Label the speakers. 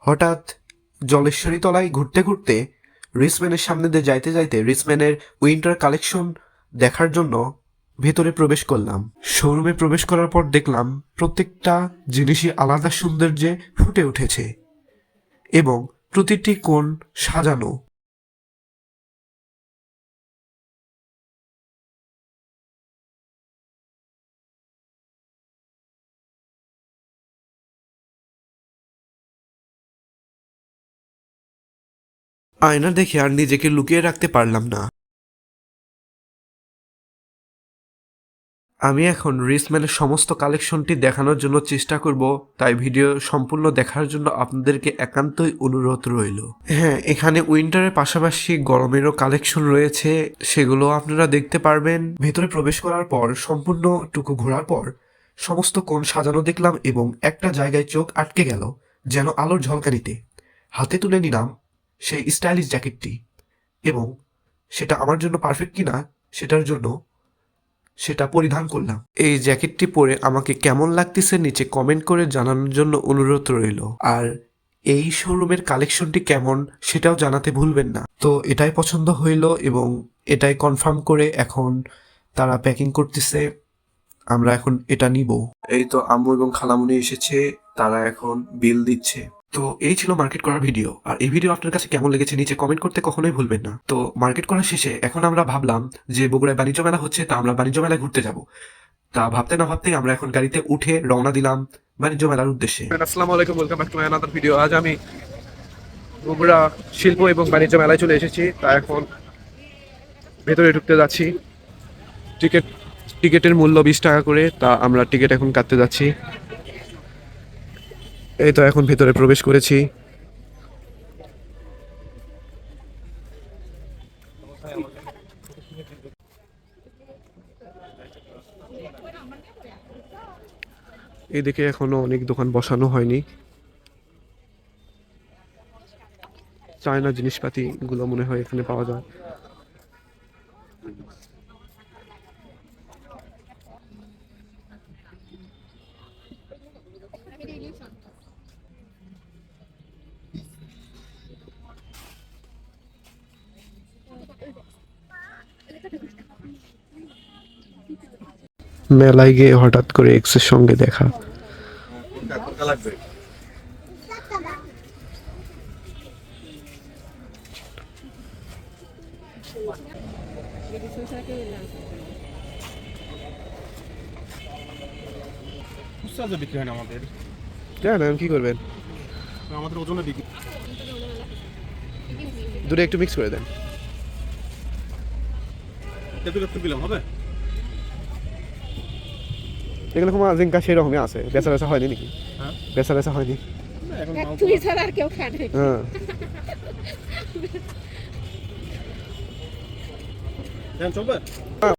Speaker 1: হঠাৎ জলেশ্বরী তলায় ঘুরতে ঘুরতে রিসম্যানের সামনে দিয়ে যাইতে যাইতে রিসম্যানের উইন্টার কালেকশন দেখার জন্য ভেতরে প্রবেশ করলাম। শোরুমে প্রবেশ করার পর দেখলাম প্রত্যেকটা জিনিসই আলাদা সৌন্দর্যে ফুটে উঠেছে এবং প্রতিটি কোণ সাজানো। আয়না দেখে আর নিজেকে লুকিয়ে রাখতে পারলাম না। আমি এখন রিসম্যানের সমস্ত কালেকশনটি দেখানোর জন্য চেষ্টা করব, তাই ভিডিও সম্পূর্ণ দেখার জন্য আপনাদেরকে একান্তই অনুরোধ রইল। হ্যাঁ, এখানে উইন্টারের পাশাপাশি গরমেরও কালেকশন রয়েছে, সেগুলো আপনারা দেখতে পারবেন। ভেতরে প্রবেশ করার পর সম্পূর্ণটুকু ঘোরার পর সমস্ত কোণ সাজানো দেখলাম এবং একটা জায়গায় চোখ আটকে গেল যেন আলোর ঝলকানিতে। হাতে তুলে নিলাম সেই স্টাইলিশ জ্যাকেটটি এবং সেটা আমার জন্য পারফেক্ট কিনা সেটা পরিধান করলাম। এই জ্যাকেটটি পরে আমাকে কেমন লাগতেছে নিচে কমেন্ট করে জানানোর জন্য অনুরোধ রইল। আর এই শোরুমের কালেকশনটি কেমন সেটাও জানাতে ভুলবেন না। তো এটাই পছন্দ হইল এবং এটাই কনফার্ম করে এখন তারা প্যাকিং করতেছে। আমরা এখন এটা নিব। এই তো আম্মু এবং খালামুনি এসেছে, তারা এখন বিল দিচ্ছে। তো এই ছিল মার্কেট করার ভিডিও। আর এই ভিডিও আপনার কাছে কেমন লেগেছে নিচে কমেন্ট করতে কখনোই ভুলবেন না। তো মার্কেট করার শেষে এখন আমরা ভাবলাম যে বগুড়ায় বাণিজ্য মেলা হচ্ছে, তা আমরা বাণিজ্য মেলায় ঘুরতে যাব। তা ভাবতে না ভাবতেই আমরা এখন গাড়িতে উঠে রওনা দিলাম বাণিজ্য মেলার উদ্দেশ্যে।
Speaker 2: আসসালামু আলাইকুম, welcome back to my another video. আজ আমি বগুড়া শিল্প এবং বাণিজ্য মেলায় চলে এসেছি। তা এখন ভেতরে ঢুকতে যাচ্ছি। টিকিটের মূল্য 20 টাকা করে। তা আমরা টিকিট এখন কাটতে যাচ্ছি। এই তো এখন ভেতরে প্রবেশ করেছি। এদিকে এখনো অনেক দোকান বসানো হয়নি। চায়না জিনিসপাতি গুলো মনে হয় এখানে পাওয়া যায়। মেলায় গিয়ে হঠাৎ করে এক্সের সঙ্গে দেখা।
Speaker 3: বিক্রি হয় না আমাদের।
Speaker 2: জানেন কি করবেন?
Speaker 3: আমাদের ওজনে বিক্রি।
Speaker 2: দুটো একটু মিক্স করে দেন।
Speaker 3: দিলাম হবে।
Speaker 2: এগুলো কোনো জিঙ্কা সেরকমই আছে, বেচা বেচা হয়নি নাকি? বেচা বেচা হয়নি।
Speaker 4: তুই ছাড়া আর কেউ খায় না।
Speaker 2: হ্যাঁ
Speaker 3: চলবে।